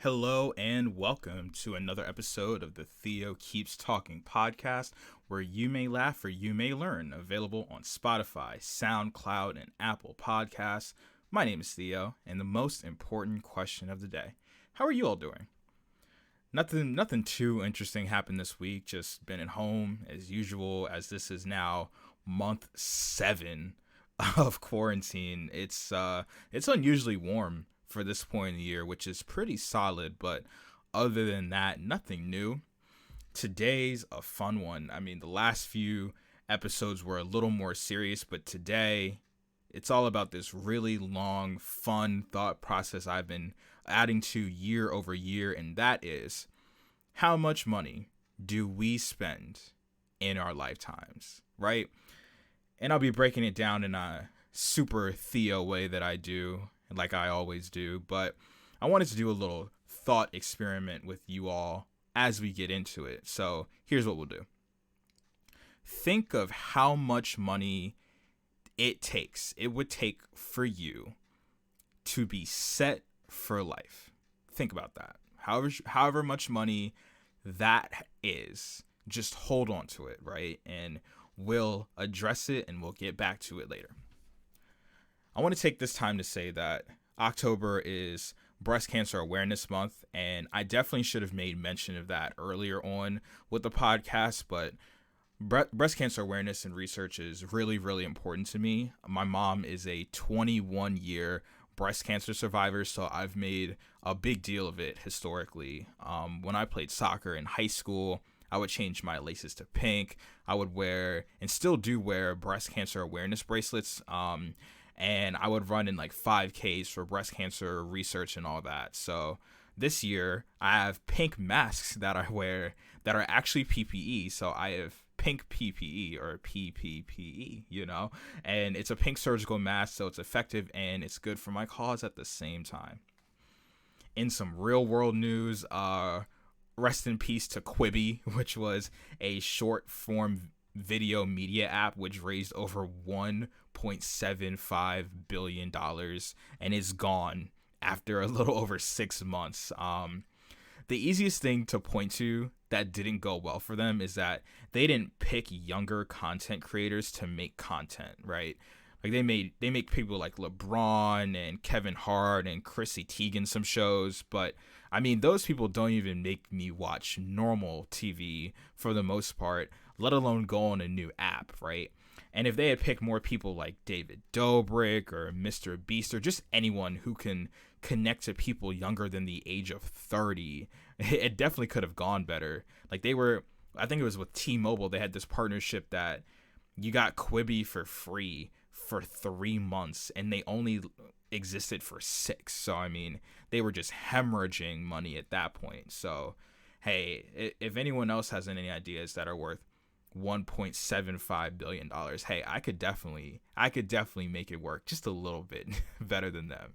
Hello and welcome to another episode of the Theo Keeps Talking podcast, where you may laugh or you may learn. Available on Spotify, SoundCloud, and Apple Podcasts. My name is Theo, and the most important question of the day: how are you all doing? Nothing too interesting happened this week. Just been at home as usual, as this is now month 7 of quarantine. It's unusually warm for this point in the year, which is pretty solid. But other than that, nothing new. Today's a fun one. I mean, the last few episodes were a little more serious, but today it's all about this really long, fun thought process I've been adding to year over year, and that is, how much money do we spend in our lifetimes, right? And I'll be breaking it down in a super Theo way that I do, like I always do, but I wanted to do a little thought experiment with you all as we get into it. So here's what we'll do. Think of how much money it would take for you to be set for life. Think about that. However much money that is, just hold on to it, right? And we'll address it and we'll get back to it later. I want to take this time to say that October is Breast Cancer Awareness Month, and I definitely should have made mention of that earlier on with the podcast, but breast cancer awareness and research is really, really important to me. My mom is a 21-year breast cancer survivor, so I've made a big deal of it historically. When I played soccer in high school, I would change my laces to pink. I would wear, and still do wear, breast cancer awareness bracelets. And I would run in like 5Ks for breast cancer research and all that. So this year I have pink masks that I wear that are actually PPE. So I have pink PPE, or PPPE, and it's a pink surgical mask. So it's effective and it's good for my cause at the same time. In some real world news, rest in peace to Quibi, which was a short form video media app which raised over $1.75 billion and is gone after a little over 6 months. The easiest thing to point to that didn't go well for them is that they didn't pick younger content creators to make content, right? Like they make people like LeBron and Kevin Hart and Chrissy Teigen some shows, but I mean, those people don't even make me watch normal TV for the most part, let alone go on a new app, right? And if they had picked more people like David Dobrik or Mr. Beast or just anyone who can connect to people younger than the age of 30, it definitely could have gone better. Like I think it was with T-Mobile, they had this partnership that you got Quibi for free for 3 months and they only existed for 6. So I mean, they were just hemorrhaging money at that point. So hey, if anyone else has any ideas that are worth $1.75 billion, hey, I could definitely make it work just a little bit better than them.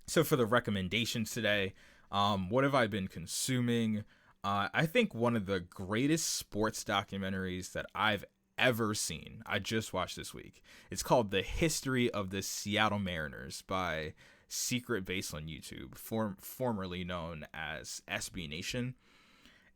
So for the recommendations today, what have I been consuming? I think one of the greatest sports documentaries that I've ever seen, I just watched this week. It's called The History of the Seattle Mariners by Secret Base on YouTube, formerly known as SB Nation.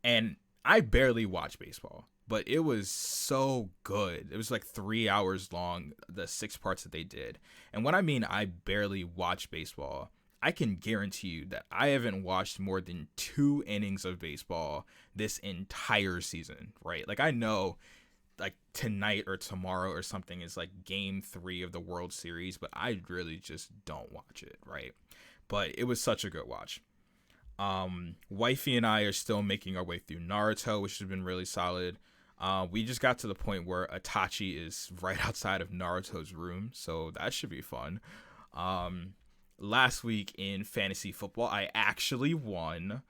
And I barely watch baseball, but it was so good. It was like 3 hours long, the 6 parts that they did. And when I mean I barely watch baseball, I can guarantee you that I haven't watched more than 2 innings of baseball this entire season, right? Like I know like tonight or tomorrow or something is like game 3 of the World Series, but I really just don't watch it, right? But it was such a good watch. Wifey and I are still making our way through Naruto, which has been really solid. We just got to the point where Itachi is right outside of Naruto's room, so that should be fun. Last week in fantasy football, I actually won.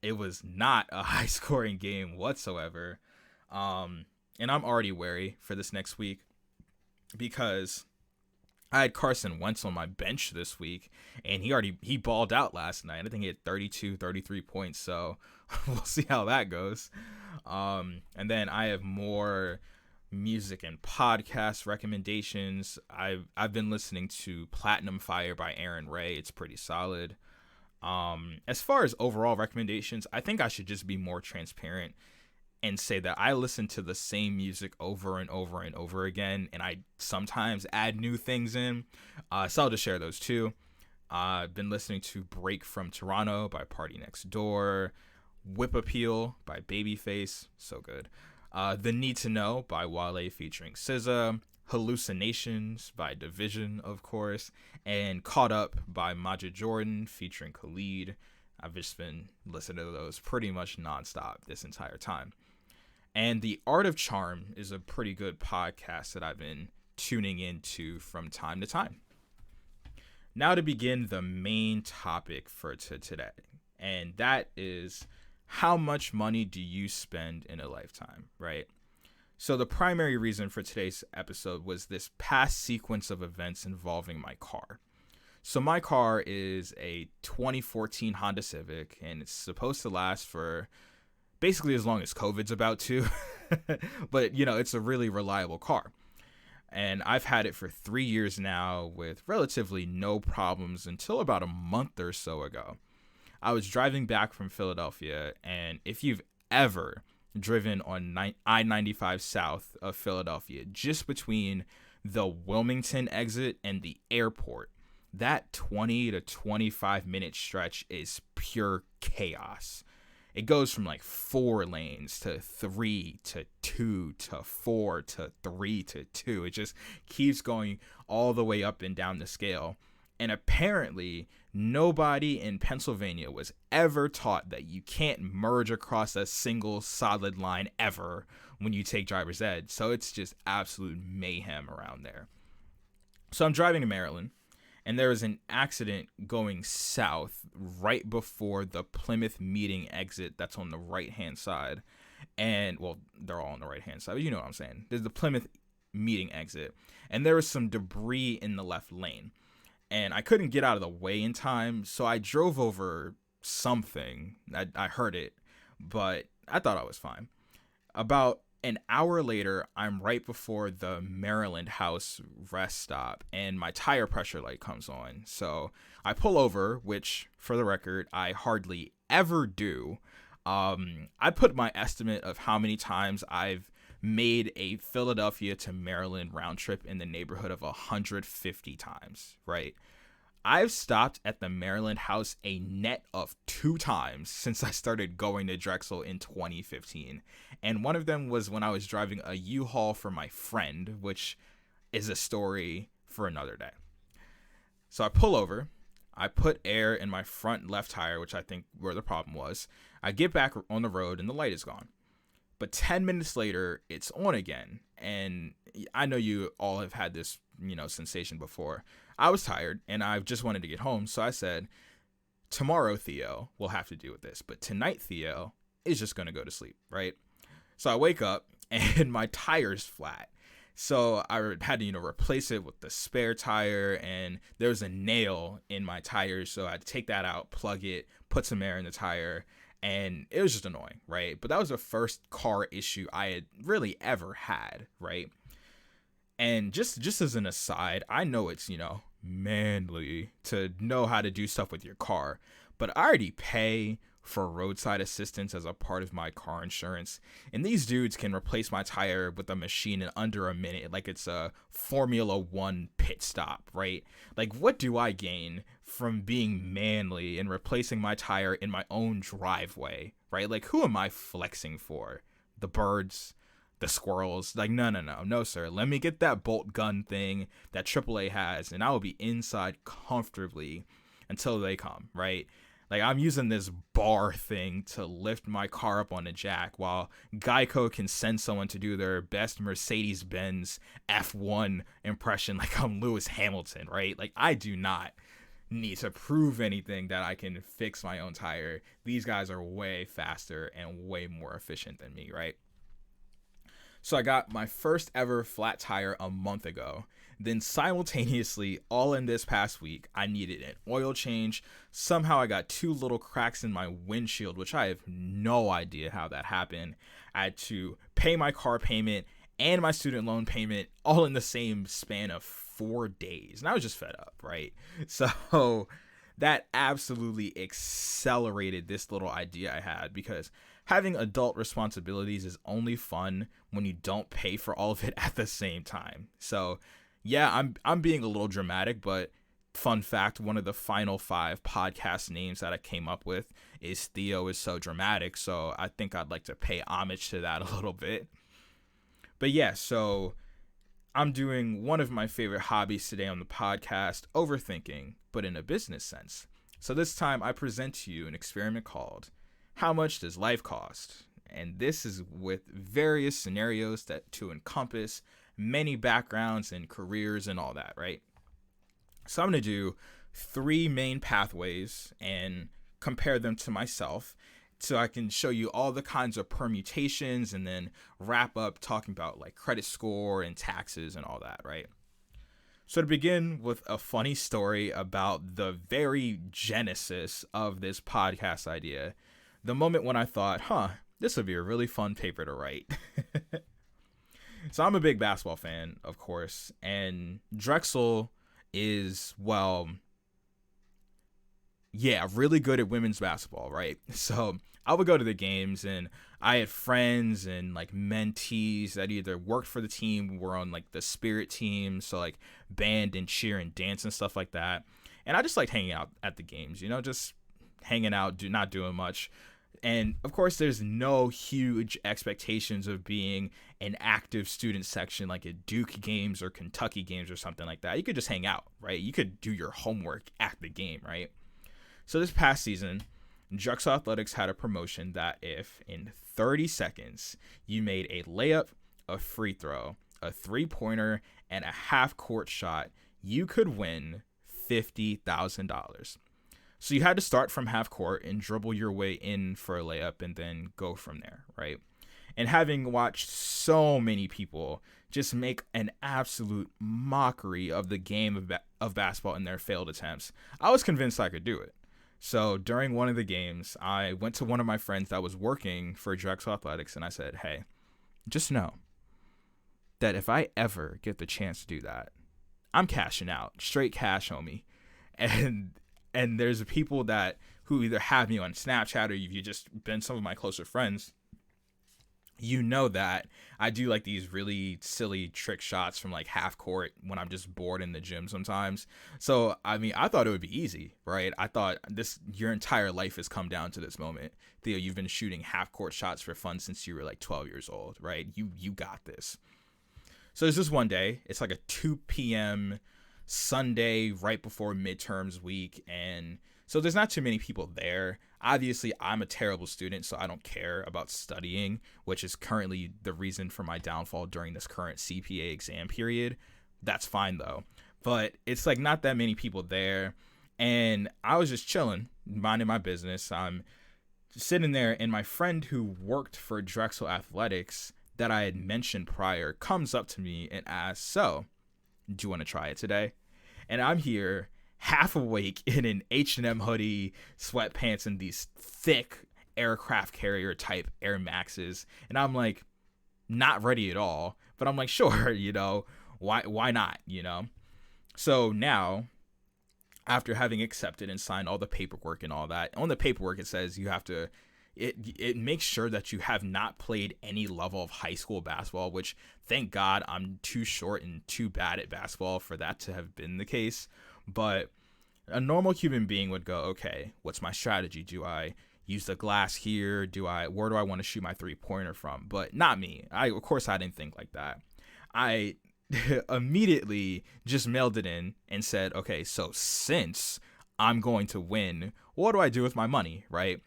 It was not a high scoring game whatsoever. And I'm already wary for this next week because I had Carson Wentz on my bench this week, and he balled out last night. I think he had 32, 33 points, so we'll see how that goes. And then I have more music and podcast recommendations. I've been listening to Platinum Fire by Aaron Ray. It's pretty solid. As far as overall recommendations, I think I should just be more transparent and say that I listen to the same music over and over and over again, and I sometimes add new things in. So I'll just share those too. I've been listening to Break from Toronto by Party Next Door, Whip Appeal by Babyface, so good. The Need to Know by Wale featuring SZA, Hallucinations by Division, of course, and Caught Up by Majid Jordan featuring Khalid. I've just been listening to those pretty much nonstop this entire time. And The Art of Charm is a pretty good podcast that I've been tuning into from time to time. Now to begin the main topic for today, and that is how much money do you spend in a lifetime, right? So the primary reason for today's episode was this past sequence of events involving my car. So my car is a 2014 Honda Civic, and it's supposed to last for basically as long as COVID's about to. But, it's a really reliable car. And I've had it for 3 years now with relatively no problems until about a month or so ago. I was driving back from Philadelphia, and if you've ever driven on I-95 south of Philadelphia, just between the Wilmington exit and the airport, that 20 to 25 minute stretch is pure chaos. It goes from like 4 lanes to 3 to 2 to 4 to 3 to 2. It just keeps going all the way up and down the scale. And apparently, nobody in Pennsylvania was ever taught that you can't merge across a single solid line ever when you take driver's ed. So it's just absolute mayhem around there. So I'm driving to Maryland, and there was an accident going south right before the Plymouth Meeting exit that's on the right-hand side. And, well, they're all on the right-hand side, but you know what I'm saying. There's the Plymouth Meeting exit, and there was some debris in the left lane. And I couldn't get out of the way in time, so I drove over something. I heard it, but I thought I was fine. About an hour later, I'm right before the Maryland House rest stop, and my tire pressure light comes on. So I pull over, which, for the record, I hardly ever do. I put my estimate of how many times I've made a Philadelphia to Maryland round trip in the neighborhood of 150 times, right? I've stopped at the Maryland House a net of 2 times since I started going to Drexel in 2015. And one of them was when I was driving a U-Haul for my friend, which is a story for another day. So I pull over, I put air in my front left tire, which I think where the problem was. I get back on the road and the light is gone. But 10 minutes later, it's on again. And I know you all have had this, sensation before. I was tired and I just wanted to get home. So I said, tomorrow, Theo, we'll have to deal with this. But tonight, Theo is just going to go to sleep, right? So I wake up and my tire's flat. So I had to, replace it with the spare tire, and there was a nail in my tire. So I had to take that out, plug it, put some air in the tire. And it was just annoying, right? But that was the first car issue I had really ever had, right? And just as an aside, I know it's, manly to know how to do stuff with your car. But I already pay for roadside assistance as a part of my car insurance. And these dudes can replace my tire with a machine in under a minute, like it's a Formula One pit stop, right? Like, what do I gain from being manly and replacing my tire in my own driveway, right? Like, who am I flexing for? The birds? The squirrels? Like, no, sir. Let me get that bolt gun thing that AAA has, and I will be inside comfortably until they come, right? Like, I'm using this bar thing to lift my car up on a jack while Geico can send someone to do their best Mercedes-Benz F1 impression like I'm Lewis Hamilton, right? Like, I do not need to prove anything that I can fix my own tire. These guys are way faster and way more efficient than me, right? So I got my first ever flat tire a month ago. Then simultaneously, all in this past week, I needed an oil change. Somehow I got 2 little cracks in my windshield, which I have no idea how that happened. I had to pay my car payment and my student loan payment all in the same span of 4 days. And I was just fed up, right? So that absolutely accelerated this little idea I had, because having adult responsibilities is only fun when you don't pay for all of it at the same time. So yeah, I'm being a little dramatic, but fun fact, one of the final 5 podcast names that I came up with is Theo is so dramatic. So I think I'd like to pay homage to that a little bit. But yeah, so I'm doing one of my favorite hobbies today on the podcast, overthinking, but in a business sense. So this time I present to you an experiment called How Much Does Life Cost? And this is with various scenarios that to encompass many backgrounds and careers and all that, right? So I'm going to do 3 main pathways and compare them to myself, so I can show you all the kinds of permutations and then wrap up talking about like credit score and taxes and all that, right? So to begin with a funny story about the very genesis of this podcast idea, the moment when I thought, this would be a really fun paper to write. So I'm a big basketball fan, of course, and Drexel is, well, yeah, really good at women's basketball, right? So I would go to the games, and I had friends and like mentees that either worked for the team, were on like the spirit team, so like band and cheer and dance and stuff like that. And I just liked hanging out at the games, just hanging out, not doing much. And of course, there's no huge expectations of being an active student section like at Duke games or Kentucky games or something like that. You could just hang out, right? You could do your homework at the game, right? So this past season, Drexel Athletics had a promotion that if in 30 seconds you made a layup, a free throw, a three-pointer, and a half-court shot, you could win $50,000. So you had to start from half court and dribble your way in for a layup and then go from there, right? And having watched so many people just make an absolute mockery of the game of basketball in their failed attempts, I was convinced I could do it. So during one of the games, I went to one of my friends that was working for Drexel Athletics, and I said, hey, just know that if I ever get the chance to do that, I'm cashing out. Straight cash, homie. And there's people that who either have me on Snapchat or you've just been some of my closer friends. You know that I do like these really silly trick shots from like half court when I'm just bored in the gym sometimes. So, I mean, I thought it would be easy, right? I thought your entire life has come down to this moment. Theo, you've been shooting half court shots for fun since you were like 12 years old, right? You got this. So there's this one day, it's like a 2 p.m. Sunday right before midterms week, and so there's not too many people there. Obviously, I'm a terrible student, so I don't care about studying, which is currently the reason for my downfall during this current CPA exam period. That's fine though, but it's like not that many people there, and I was just chilling, minding my business. I'm sitting there, and my friend who worked for Drexel Athletics that I had mentioned prior comes up to me and asks, so do you want to try it today? And I'm here half awake in an H&M hoodie, sweatpants, and these thick aircraft carrier type Air Maxes. And I'm like, not ready at all. But I'm like, sure, why not, So now, after having accepted and signed all the paperwork and all that, on the paperwork it says you have to, it makes sure that you have not played any level of high school basketball, which thank God I'm too short and too bad at basketball for that to have been the case. But a normal human being would go, okay, what's my strategy? Do I use the glass here? Where do I want to shoot my 3-pointer from? But not me. Of course I didn't think like that. I immediately just mailed it in and said, okay, so since I'm going to win, what do I do with my money, right?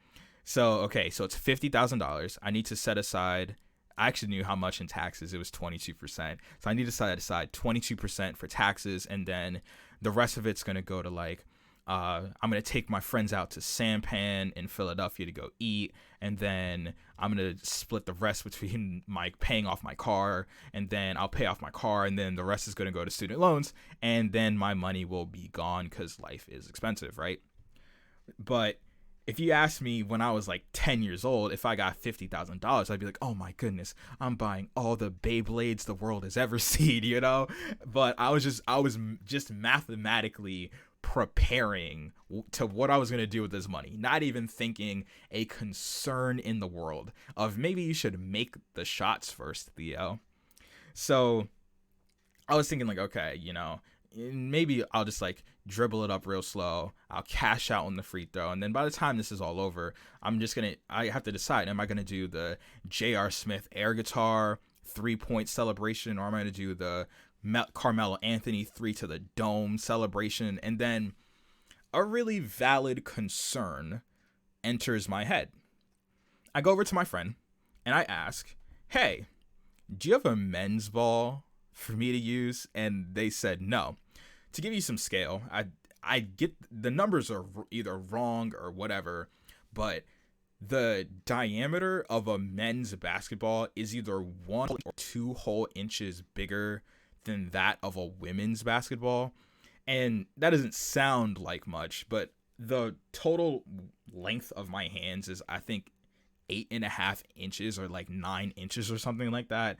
So it's $50,000. I need to set aside, I actually knew how much in taxes. It was 22%. So I need to set aside 22% for taxes, and then the rest of it's going to go to like, I'm going to take my friends out to Sampan in Philadelphia to go eat, and then I'm going to split the rest between my paying off my car, and then I'll pay off my car, and then the rest is going to go to student loans, and then my money will be gone because life is expensive, right? But if you asked me when I was like 10 years old, if I got $50,000, I'd be like, oh my goodness, I'm buying all the Beyblades the world has ever seen, But I was just mathematically preparing to what I was going to do with this money, not even thinking a concern in the world of maybe you should make the shots first, Theo. So I was thinking like, okay, maybe I'll just like dribble it up real slow. I'll cash out on the free throw. And then by the time this is all over, I have to decide, am I going to do the J.R. Smith air guitar 3-point celebration, or am I going to do the Carmelo Anthony 3 to the dome celebration? And then a really valid concern enters my head. I go over to my friend and I ask, hey, do you have a men's ball for me to use? And they said no. To give you some scale, I get the numbers are either wrong or whatever, but the diameter of a men's basketball is either 1 or 2 whole inches bigger than that of a women's basketball. And that doesn't sound like much, but the total length of my hands is, I think, 8.5 inches or like 9 inches or something like that.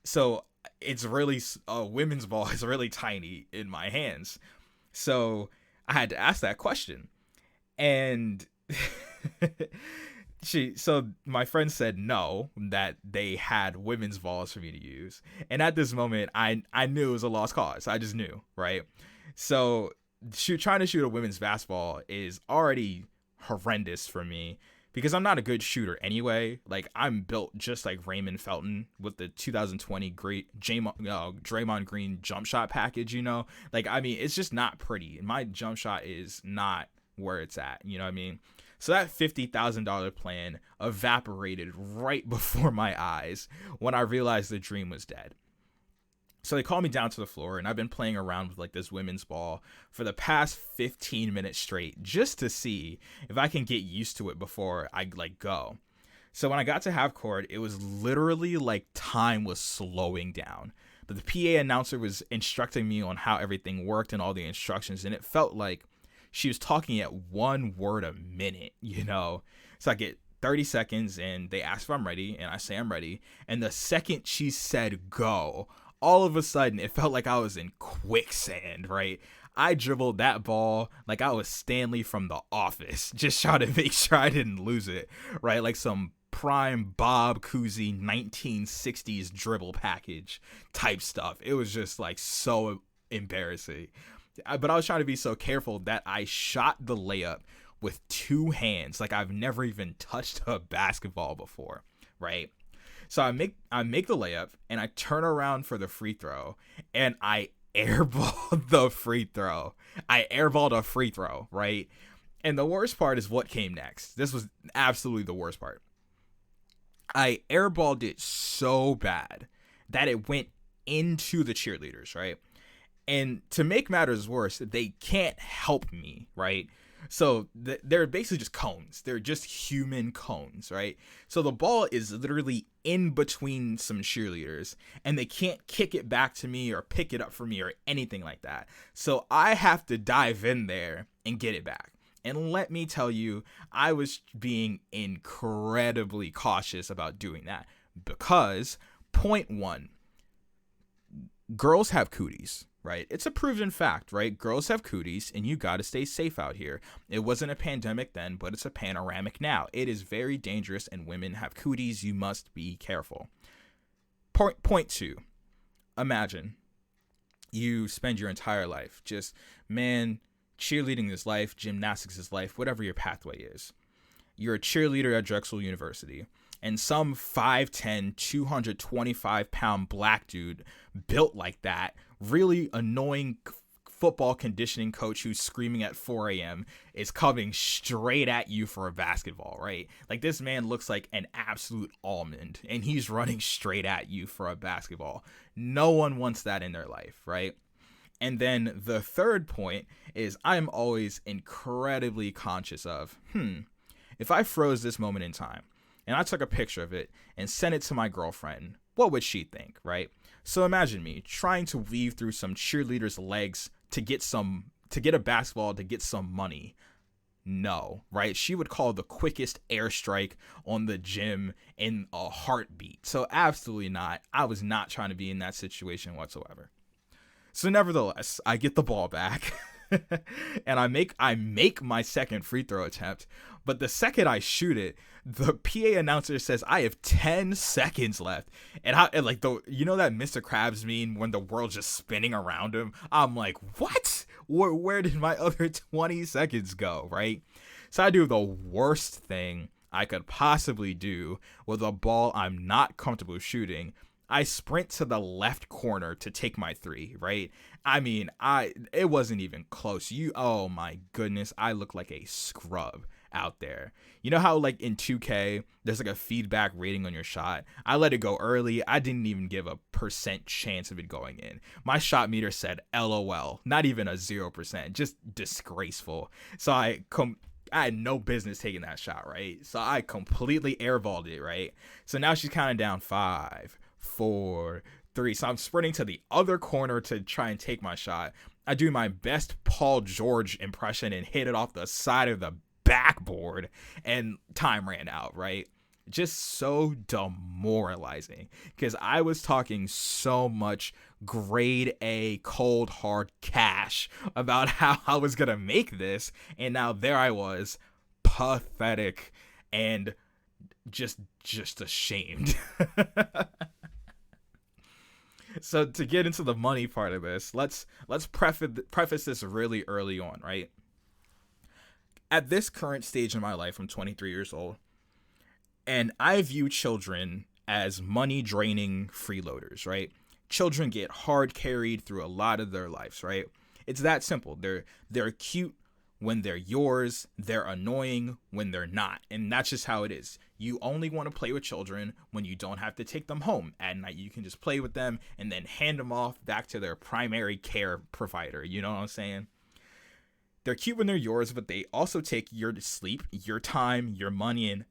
So it's really, a women's ball is really tiny in my hands. So I had to ask that question. And so my friend said no, that they had women's balls for me to use. And at this moment, I knew it was a lost cause. I just knew, right? So trying to shoot a women's basketball is already horrendous for me because I'm not a good shooter anyway. Like, I'm built just like Raymond Felton with the 2020 great Draymond Green jump shot package, Like, I mean, it's just not pretty. My jump shot is not where it's at, you know what I mean? So that $50,000 plan evaporated right before my eyes when I realized the dream was dead. So they called me down to the floor, and I've been playing around with like this women's ball for the past 15 minutes straight just to see if I can get used to it before I like go. So when I got to half court, it was literally like time was slowing down. But the PA announcer was instructing me on how everything worked and all the instructions, and it felt like she was talking at 1 word a minute, So I get 30 seconds, and they ask if I'm ready, and I say I'm ready. And the second she said go, all of a sudden, it felt like I was in quicksand, right? I dribbled that ball like I was Stanley from The Office, just trying to make sure I didn't lose it, right? Like some prime Bob Cousy 1960s dribble package type stuff. It was just like so embarrassing. But I was trying to be so careful that I shot the layup with 2 hands, like I've never even touched a basketball before, right? So I make the layup, and I turn around for the free throw, and I airball the free throw. I airballed a free throw, right? And the worst part is what came next. This was absolutely the worst part. I airballed it so bad that it went into the cheerleaders, right? And to make matters worse, they can't help me, right? So they're basically just cones. They're just human cones, right? So the ball is literally in between some cheerleaders, and they can't kick it back to me or pick it up for me or anything like that. So I have to dive in there and get it back. And let me tell you, I was being incredibly cautious about doing that because, point 1, girls have cooties. Right? It's a proven fact, right? Girls have cooties, and you got to stay safe out here. It wasn't a pandemic then, but it's a panoramic now. It is very dangerous, and women have cooties. You must be careful. Point 2, imagine you spend your entire life just, cheerleading is life, gymnastics is life, whatever your pathway is. You're a cheerleader at Drexel University, and some 5'10", 225-pound black dude built like that, really annoying football conditioning coach who's screaming at 4 a.m. is coming straight at you for a basketball, right? Like, this man looks like an absolute almond, and he's running straight at you for a basketball. No one wants that in their life, right? And then the third point is I'm always incredibly conscious of, if I froze this moment in time and I took a picture of it and sent it to my girlfriend, what would she think, right? So imagine me trying to weave through some cheerleaders' legs to get a basketball, to get some money. No, right? She would call the quickest airstrike on the gym in a heartbeat. So absolutely not. I was not trying to be in that situation whatsoever. So nevertheless, I get the ball back. And I make my second free throw attempt, but the second I shoot it, the PA announcer says I have 10 seconds left. And like the that Mr. Krabs meme when the world's just spinning around him. I'm like, what? Where did my other 20 seconds go, right? So I do the worst thing I could possibly do with a ball I'm not comfortable shooting. I sprint to the left corner to take my three, right? I mean, it wasn't even close. Oh my goodness, I look like a scrub out there. You know how like in 2K, there's like a feedback rating on your shot? I let it go early. I didn't even give a % chance of it going in. My shot meter said LOL, not even a 0%, just disgraceful. So I had no business taking that shot, right? So I completely airballed it, right? So now she's counting down 5, 4, 3. So I'm sprinting to the other corner to try and take my shot. I do my best Paul George impression and hit it off the side of the backboard, and time ran out, right? Just so demoralizing because I was talking so much grade A cold hard cash about how I was gonna make this, and now there I was, pathetic and just ashamed. So to get into the money part of this, let's preface this really early on, right? At this current stage in my life, I'm 23 years old, and I view children as money draining freeloaders, right? Children get hard carried through a lot of their lives, right? It's that simple. They're cute when they're yours, they're annoying when they're not. And that's just how it is. You only want to play with children when you don't have to take them home at night. You can just play with them and then hand them off back to their primary care provider. You know what I'm saying? They're cute when they're yours, but they also take your sleep, your time, your money, and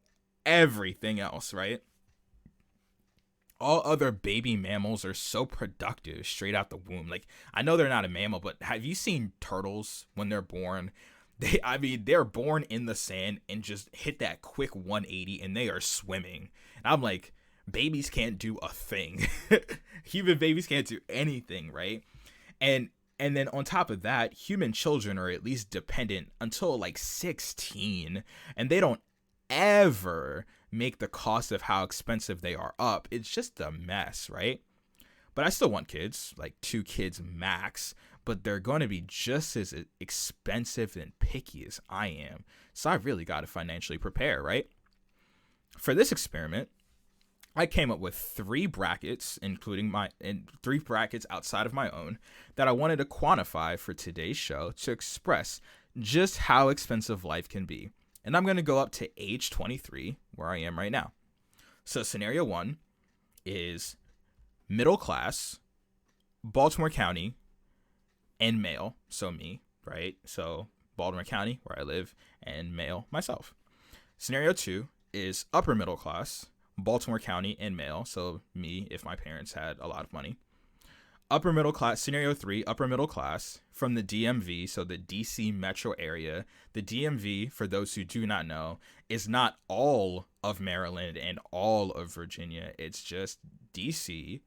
everything else, right? All other baby mammals are so productive straight out the womb. Like, I know they're not a mammal, but have you seen turtles when they're born? They're born in the sand and just hit that quick 180 and they are swimming. And I'm like, babies can't do a thing. Human babies can't do anything, right? And then on top of that, human children are at least dependent until like 16, and they don't ever make the cost of how expensive they are up. It's just a mess, right? But I still want kids, like 2 kids max, but they're going to be just as expensive and picky as I am. So I really got to financially prepare, right? For this experiment, I came up with 3 brackets, including 3 brackets outside of my own, that I wanted to quantify for today's show to express just how expensive life can be. And I'm going to go up to age 23, where I am right now. So scenario 1 is middle class, Baltimore County, and male. So me, right? So Baltimore County, where I live, and male myself. Scenario 2 is upper middle class, Baltimore County, and male. So me, if my parents had a lot of money. Upper middle class, scenario 3, upper middle class from the DMV, so the DC metro area. The DMV, for those who do not know, is not all of Maryland and all of Virginia. It's just DC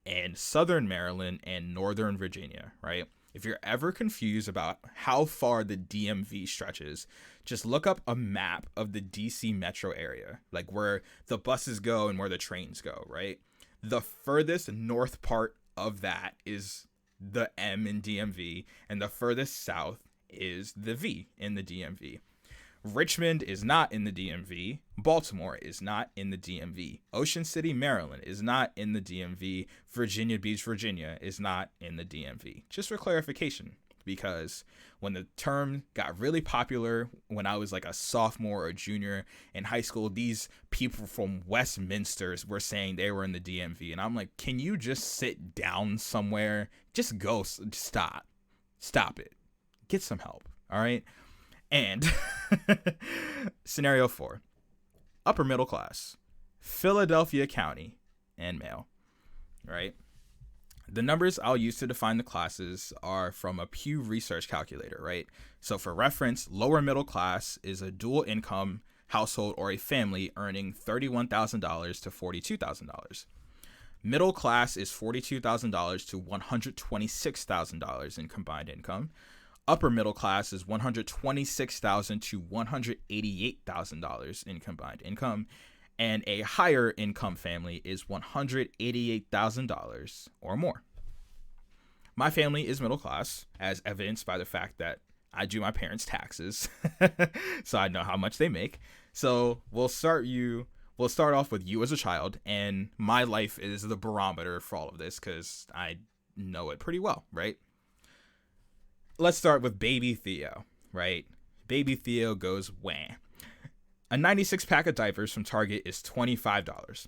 and Southern Maryland and Northern Virginia, right? If you're ever confused about how far the DMV stretches, just look up a map of the DC metro area, like where the buses go and where the trains go, right? The furthest north part of that is the M in DMV, and the furthest south is the V in the DMV. Richmond is not in the DMV. Baltimore is not in the DMV. Ocean City, Maryland is not in the DMV. Virginia Beach, Virginia is not in the DMV. Just for clarification, because when the term got really popular when I was like a sophomore or junior in high school, these people from Westminster were saying they were in the DMV. And I'm like, can you just sit down somewhere? Just go. Stop it. Get some help. All right. And scenario 4, upper middle class, Philadelphia County, and male, right? The numbers I'll use to define the classes are from a Pew Research calculator, right? So for reference, lower middle class is a dual income household or a family earning $31,000 to $42,000. Middle class is $42,000 to $126,000 in combined income. Upper middle class is $126,000 to $188,000 in combined income, and a higher income family is $188,000 or more. My family is middle class, as evidenced by the fact that I do my parents' taxes, so I know how much they make. So we'll start off with you as a child, and my life is the barometer for all of this because I know it pretty well, right? Let's start with baby Theo, right? Baby Theo goes wham. A 96 pack of diapers from Target is $25.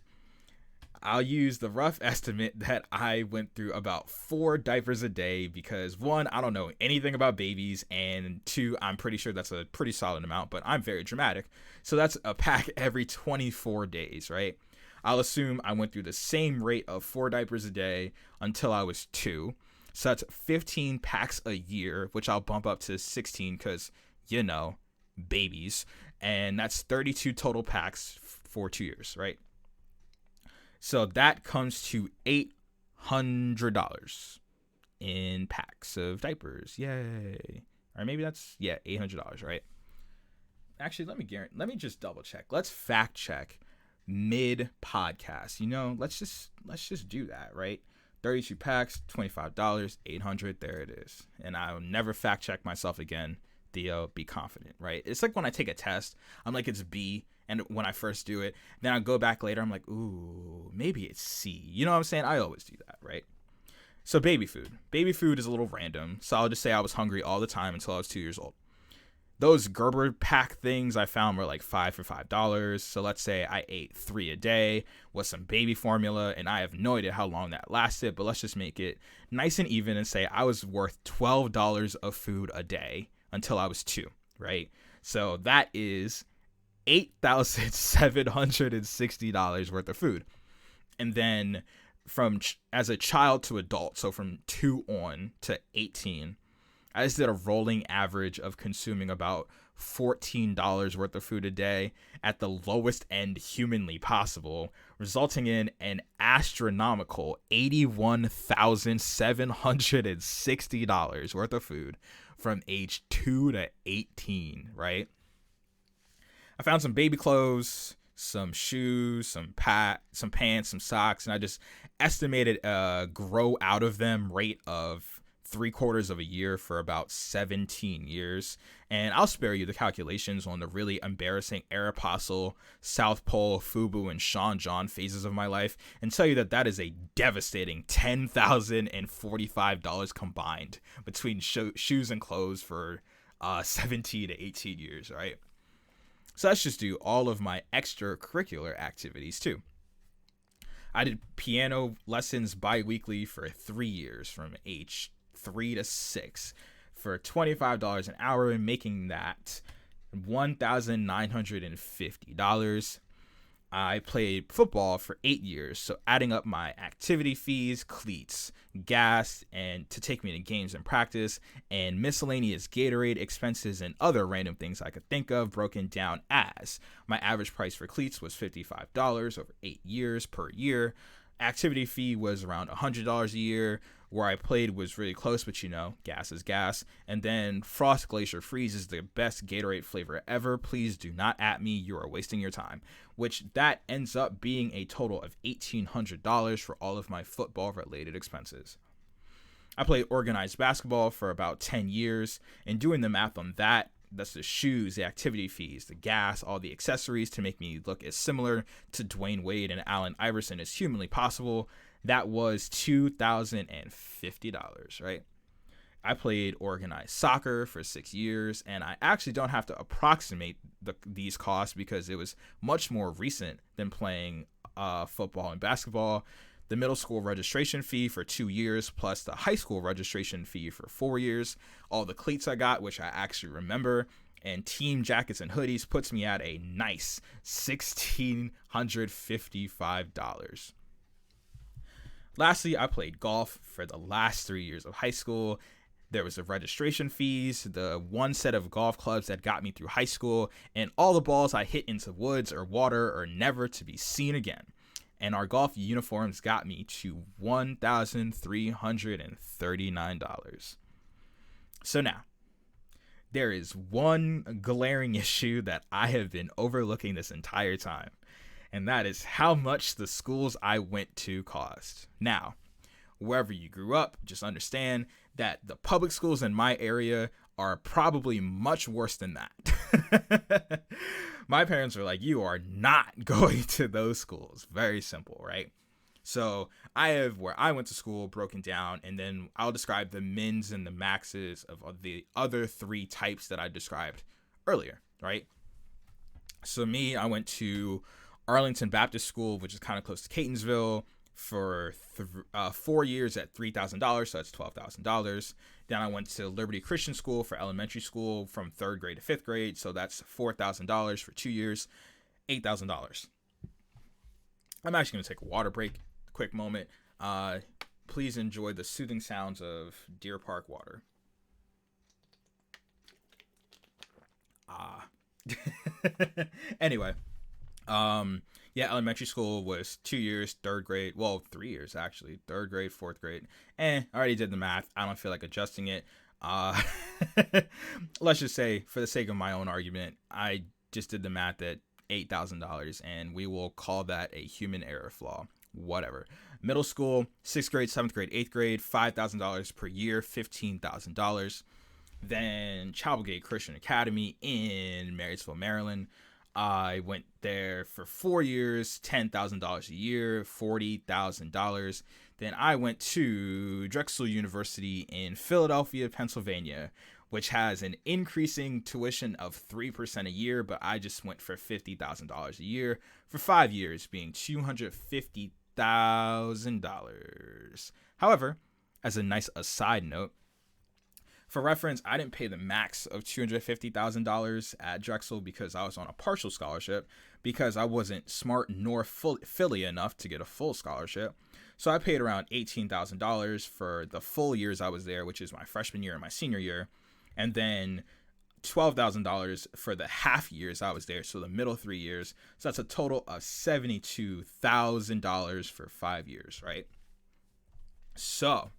I'll use the rough estimate that I went through about 4 diapers a day because 1, I don't know anything about babies, and 2, I'm pretty sure that's a pretty solid amount, but I'm very dramatic. So that's a pack every 24 days, right? I'll assume I went through the same rate of 4 diapers a day until I was 2. So that's 15 packs a year, which I'll bump up to 16 because, babies. And that's 32 total packs for 2 years, right? So that comes to $800 in packs of diapers. Yay. Or maybe that's, $800, right? Actually, let me just double check. Let's fact check mid podcast. Let's just do that, right? 32 packs, $25, 800. There it is. And I'll never fact check myself again. Theo, be confident, right? It's like when I take a test, I'm like, it's B. And when I first do it, then I go back later, I'm like, ooh, maybe it's C. You know what I'm saying? I always do that, right? So baby food. Baby food is a little random. So I'll just say I was hungry all the time until I was 2 years old. Those Gerber pack things I found were like 5 for $5. So let's say I ate 3 a day with some baby formula, and I have no idea how long that lasted, but let's just make it nice and even and say I was worth $12 of food a day until I was 2, right? So that is $8,760 worth of food. And then as a child to adult, so from 2 on to 18, I just did a rolling average of consuming about $14 worth of food a day at the lowest end humanly possible, resulting in an astronomical $81,760 worth of food from age 2 to 18, right? I found some baby clothes, some shoes, some pants, some socks, and I just estimated a grow out of them rate of 3/4 of a year for about 17 years. And I'll spare you the calculations on the really embarrassing Aeropostale, South Pole, Fubu, and Sean John phases of my life and tell you that is a devastating $10,045 combined between shoes and clothes for 17 to 18 years, right? So let's just do all of my extracurricular activities too. I did piano lessons bi-weekly for 3 years from age 3 to 6 for $25 an hour, making that $1,950. I played football for 8 years, so adding up my activity fees, cleats, gas, and to take me to games and practice, and miscellaneous Gatorade expenses and other random things I could think of, broken down as my average price for cleats was $55 over 8 years per year. Activity fee was around $100 a year. Where I played was really close, but gas is gas. And then Frost Glacier Freeze is the best Gatorade flavor ever. Please do not at me. You are wasting your time. Which that ends up being a total of $1,800 for all of my football-related expenses. I played organized basketball for about 10 years. And doing the math on that's the shoes, the activity fees, the gas, all the accessories to make me look as similar to Dwayne Wade and Allen Iverson as humanly possible. That was $2,050, right? I played organized soccer for 6 years, and I actually don't have to approximate these costs because it was much more recent than playing football and basketball. The middle school registration fee for 2 years, plus the high school registration fee for 4 years. All the cleats I got, which I actually remember, and team jackets and hoodies puts me at a nice $1,655. Lastly, I played golf for the last 3 years of high school. There was the registration fees, the one set of golf clubs that got me through high school, and all the balls I hit into woods or water are never to be seen again. And our golf uniforms got me to $1,339. So now, there is one glaring issue that I have been overlooking this entire time, and that is how much the schools I went to cost. Now, wherever you grew up, just understand that the public schools in my area are probably much worse than that. My parents were like, you are not going to those schools. Very simple, right? So I have where I went to school broken down, and then I'll describe the mins and the maxes of the other three types that I described earlier, right? So I went to Arlington Baptist School, which is kind of close to Catonsville, for 4 years at $3,000, so that's $12,000. Then I went to Liberty Christian School for elementary school from 3rd grade to 5th grade, so that's $4,000 for 2 years, $8,000. I'm actually going to take a water break, quick moment. Please enjoy the soothing sounds of Deer Park water. Anyway, elementary school was 2 years, 3rd grade, 3 years actually, 3rd grade, 4th grade. I already did the math. I don't feel like adjusting it. Let's just say, for the sake of my own argument, I just did the math at $8,000, and we will call that a human error flaw. Whatever. Middle school, 6th grade, 7th grade, 8th grade, $5,000 per year, $15,000. Then Chapelgate Christian Academy in Marysville, Maryland. I went there for 4 years, $10,000 a year, $40,000. Then I went to Drexel University in Philadelphia, Pennsylvania, which has an increasing tuition of 3% a year, but I just went for $50,000 a year for 5 years, being $250,000. However, as a nice aside note, for reference, I didn't pay the max of $250,000 at Drexel because I was on a partial scholarship, because I wasn't smart nor Philly enough to get a full scholarship. So I paid around $18,000 for the full years I was there, which is my freshman year and my senior year, and then $12,000 for the half years I was there, so the middle 3 years. So that's a total of $72,000 for 5 years, right? So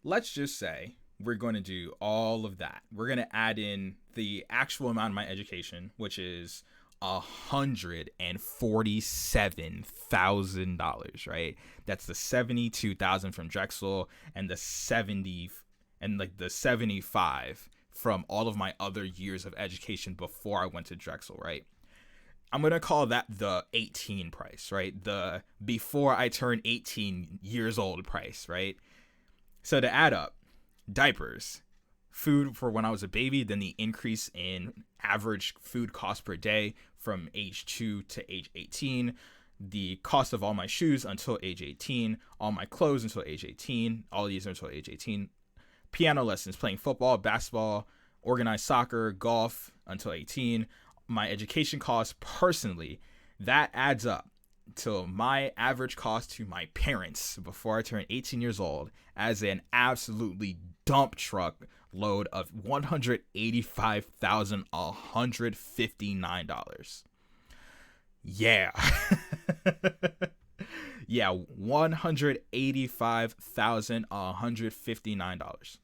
let's just say we're going to do all of that. We're going to add in the actual amount of my education, which is $147,000, right? That's the $72,000 from Drexel and the 75 from all of my other years of education before I went to Drexel, right? I'm going to call that the 18 price, right? The before I turn 18 years old price, right? So to add up, diapers, food for when I was a baby, then the increase in average food cost per day from age 2 to age 18, the cost of all my shoes until age 18, all my clothes until age 18, all these until age 18, piano lessons, playing football, basketball, organized soccer, golf until 18, my education costs personally, that adds up to my average cost to my parents before I turned 18 years old as an absolutely dump truck load of $185,159. Yeah. Yeah, $185,159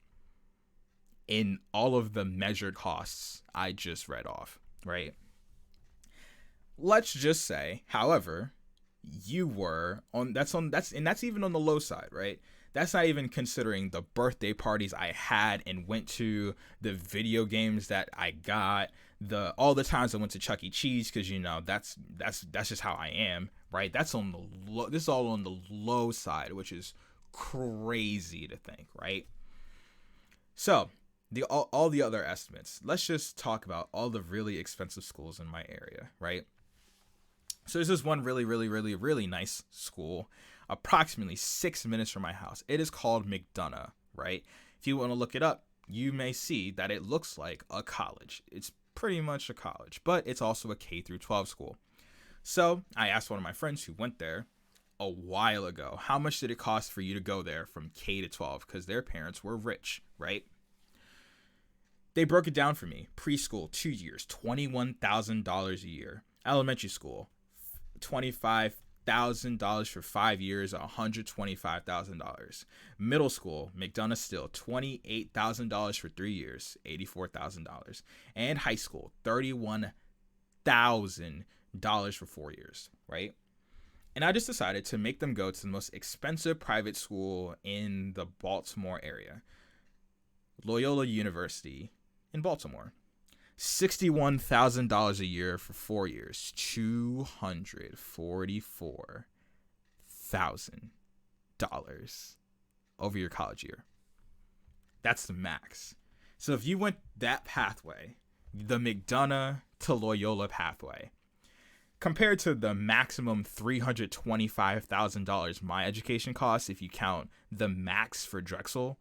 in all of the measured costs I just read off, right? Let's just say, however, you were that's even on the low side, right? That's not even considering the birthday parties I had and went to, the video games that I got, all the times I went to Chuck E. Cheese, because that's just how I am, right? This is all on the low side, which is crazy to think, right? So all the other estimates. Let's just talk about all the really expensive schools in my area, right? So there's this one really, really, really, really nice school, approximately 6 minutes from my house. It is called McDonough, right? If you want to look it up, you may see that it looks like a college. It's pretty much a college, but it's also a K through 12 school. So I asked one of my friends who went there a while ago, how much did it cost for you to go there from K to 12? Because their parents were rich, right? They broke it down for me. Preschool, 2 years, $21,000 a year. Elementary school, $25,000 $80,000 for 5 years, $125,000. Middle school, McDonough still $28,000 for 3 years, $84,000. And high school, $31,000 for 4 years, right? And I just decided to make them go to the most expensive private school in the Baltimore area, Loyola University in Baltimore. $61,000 a year for 4 years, $244,000 over your college year. That's the max. So if you went that pathway, the McDonough to Loyola pathway, compared to the maximum $325,000 my education costs, if you count the max for Drexel,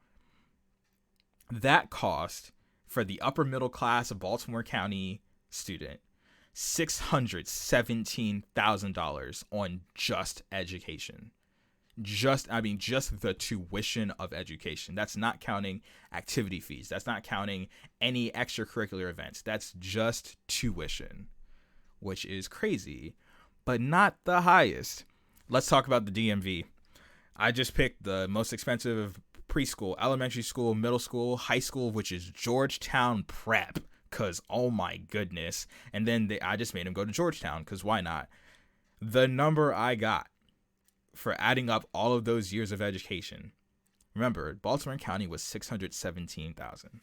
that cost for the upper middle class of Baltimore County student $617,000 on just education. Just the tuition of education. That's not counting activity fees. That's not counting any extracurricular events. That's just tuition, which is crazy, but not the highest. Let's talk about the DMV. I just picked the most expensive preschool, elementary school, middle school, high school, which is Georgetown Prep, because oh my goodness. And then I just made him go to Georgetown, because why not? The number I got for adding up all of those years of education, remember, Baltimore County was $617,000.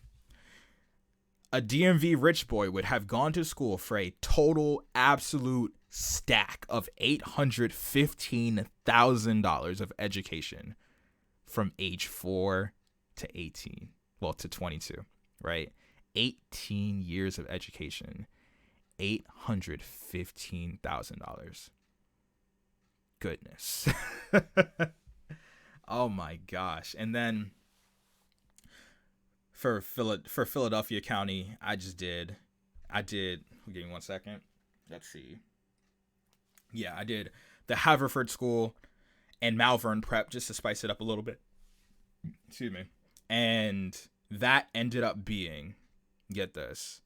A DMV rich boy would have gone to school for a total absolute stack of $815,000 of education from age 4 to 18, well, to 22, right? 18 years of education, $815,000. Goodness. Oh my gosh. And then for Philadelphia County, I did, give me 1 second. Let's see. Yeah, I did the Haverford School and Malvern Prep just to spice it up a little bit. Excuse me. And that ended up being, get this,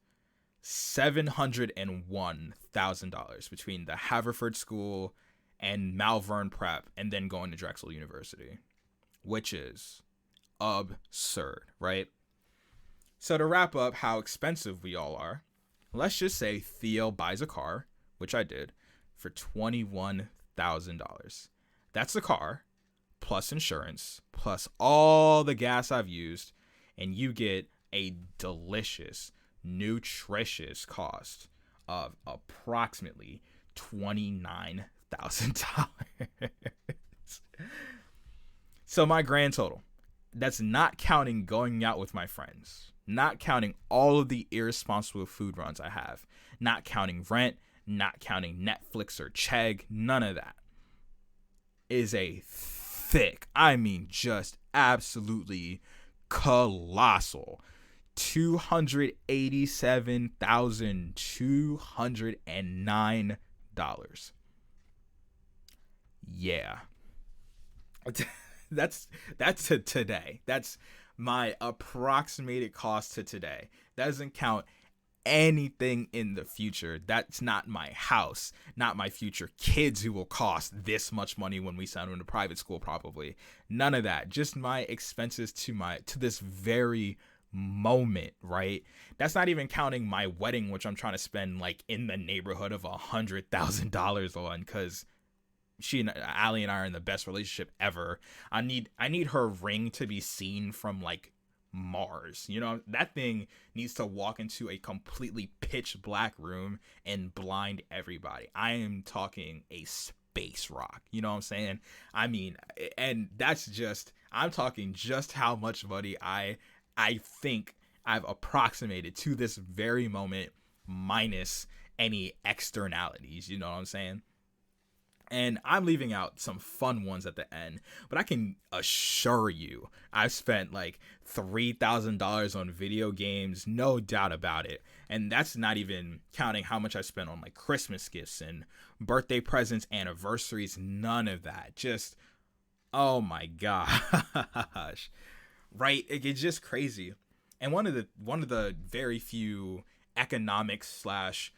$701,000 between the Haverford School and Malvern Prep, and then going to Drexel University, which is absurd, right? So to wrap up how expensive we all are, let's just say Theo buys a car, which I did, for $21,000. That's the car, plus insurance, plus all the gas I've used, and you get a delicious, nutritious cost of approximately $29,000. So my grand total, that's not counting going out with my friends, not counting all of the irresponsible food runs I have, not counting rent, not counting Netflix or Chegg, none of that, is a thick, I mean just absolutely colossal $287,209. Yeah. That's to today. That's my approximated cost to today. That doesn't count anything in the future. That's not my house, not my future kids who will cost this much money when we send them to private school, probably. None of that. Just my expenses to this very moment, right? That's not even counting my wedding, which I'm trying to spend like in the neighborhood of $100,000 on, because Allie and I are in the best relationship ever. I need her ring to be seen from like Mars. You know, that thing needs to walk into a completely pitch black room and blind everybody. I am talking a space rock. You know what I'm saying? I mean, and that's just, I'm talking just how much money I think I've approximated to this very moment, minus any externalities. You know what I'm saying? And I'm leaving out some fun ones at the end, but I can assure you I've spent like $3,000 on video games, no doubt about it. And that's not even counting how much I spent on like Christmas gifts and birthday presents, anniversaries, none of that. Just, oh my gosh. Right? It's just crazy. And one of the very few economics slash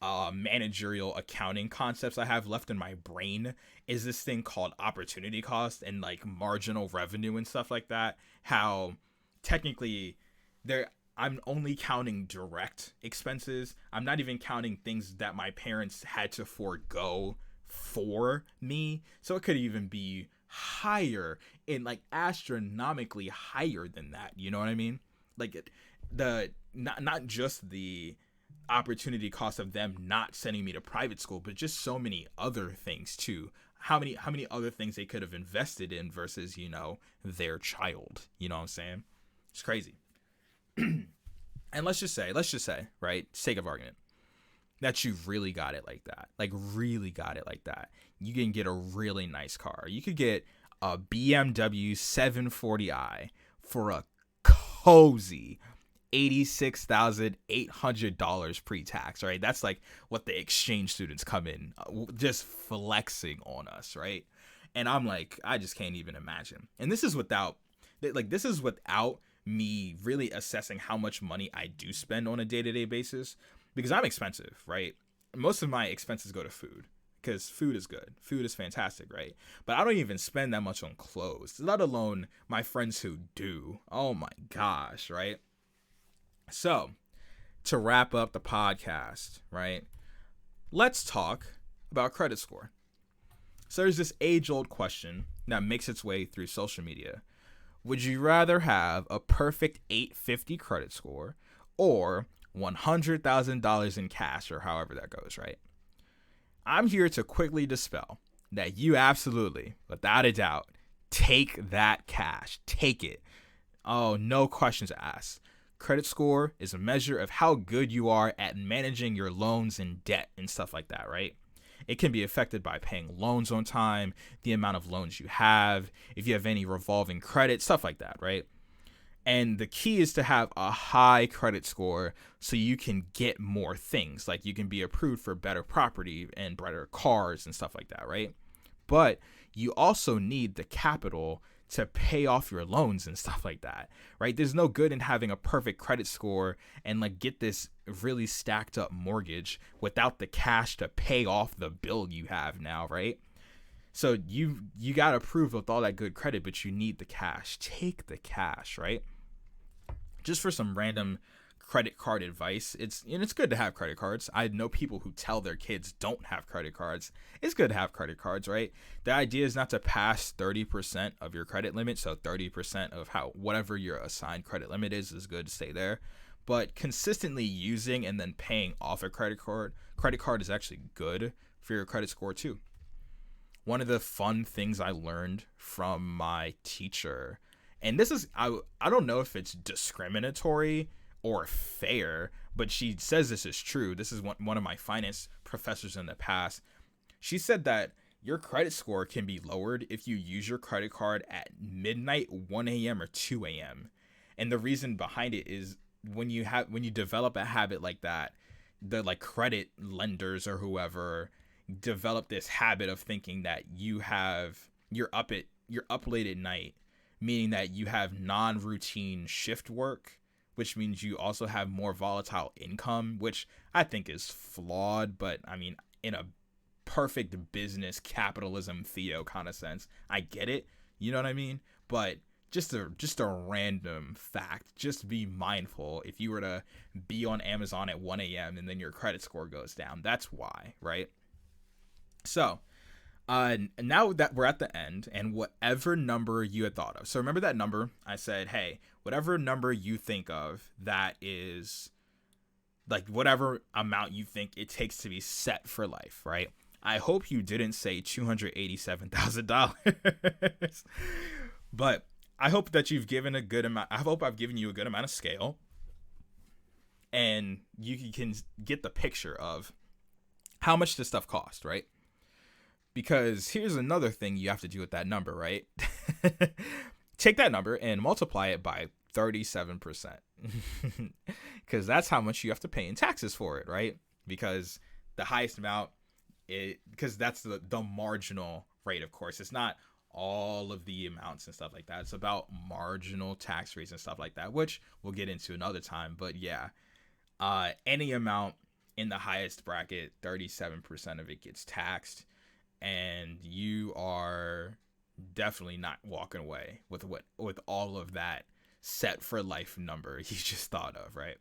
managerial accounting concepts I have left in my brain is this thing called opportunity cost and like marginal revenue and stuff like that. How technically there I'm only counting direct expenses. I'm not even counting things that my parents had to forego for me. So it could even be higher and like astronomically higher than that. You know what I mean? Like the not just the opportunity cost of them not sending me to private school, but just so many other things too. How many other things they could have invested in versus, their child. You know what I'm saying? It's crazy. And let's just say, right, sake of argument, that you really got it like that. Like really got it like that. You can get a really nice car. You could get a BMW 740i for a cozy $86,800 pre-tax, right? That's like what the exchange students come in just flexing on us, right? And I'm like, I just can't even imagine. And this is without me really assessing how much money I do spend on a day-to-day basis, because I'm expensive, right? Most of my expenses go to food because food is good. Food is fantastic, right? But I don't even spend that much on clothes, let alone my friends who do. Oh my gosh, right? So, to wrap up the podcast, right? Let's talk about credit score. So there's this age-old question that makes its way through social media. Would you rather have a perfect 850 credit score or $100,000 in cash, or however that goes, right? I'm here to quickly dispel that you absolutely, without a doubt, take that cash. Take it. Oh, no questions asked. Credit score is a measure of how good you are at managing your loans and debt and stuff like that, right? It can be affected by paying loans on time, the amount of loans you have, if you have any revolving credit, stuff like that, right? And the key is to have a high credit score so you can get more things. Like you can be approved for better property and better cars and stuff like that, right? But you also need the capital to pay off your loans and stuff like that, right? There's no good in having a perfect credit score and like get this really stacked up mortgage without the cash to pay off the bill you have now, right? So you got approved with all that good credit, but you need the cash. Take the cash, right? Just for some random credit card advice, it's good to have credit cards. I know people who tell their kids don't have credit cards. It's good to have credit cards, right? The idea is not to pass 30% of your credit limit, so 30% of whatever your assigned credit limit is good to stay there. But consistently using and then paying off a credit card is actually good for your credit score too. One of the fun things I learned from my teacher, and this is I don't know if it's discriminatory or fair, but she says this is true. This is one of my finance professors in the past. She said that your credit score can be lowered if you use your credit card at midnight, 1 a.m. or 2 a.m. And the reason behind it is when you develop a habit like that, the like credit lenders or whoever develop this habit of thinking that you're up late at night, meaning that you have non-routine shift work, which means you also have more volatile income, which I think is flawed. But I mean, in a perfect business capitalism Theo kind of sense, I get it. You know what I mean? But just a random fact. Just be mindful if you were to be on Amazon at 1 a.m. and then your credit score goes down. That's why, right? So, now that we're at the end, and whatever number you had thought of. So remember that number? I said, hey, whatever number you think of that is like whatever amount you think it takes to be set for life, right? I hope you didn't say $287,000, but I hope that you've given a good amount. I hope I've given you a good amount of scale, and you can get the picture of how much this stuff costs, right? Because here's another thing you have to do with that number, right? Take that number and multiply it by 37%. Because that's how much you have to pay in taxes for it, right? Because the highest amount, because that's the marginal rate, of course. It's not all of the amounts and stuff like that. It's about marginal tax rates and stuff like that, which we'll get into another time. But yeah, any amount in the highest bracket, 37% of it gets taxed, and you are definitely not walking away with all of that set for life number you just thought of, right?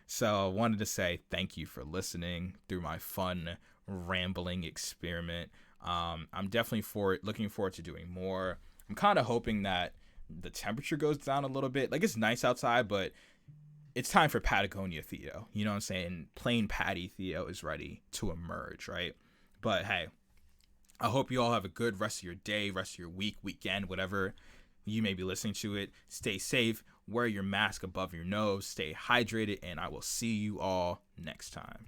So I wanted to say thank you for listening through my fun rambling experiment. I'm definitely looking forward to doing more. I'm kind of hoping that the temperature goes down a little bit. Like, it's nice outside, but it's time for Patagonia Theo. You know what I'm saying? Plain Patty Theo is ready to emerge, right? But hey, I hope you all have a good rest of your day, rest of your week, weekend, whatever you may be listening to it. Stay safe, wear your mask above your nose, stay hydrated, and I will see you all next time.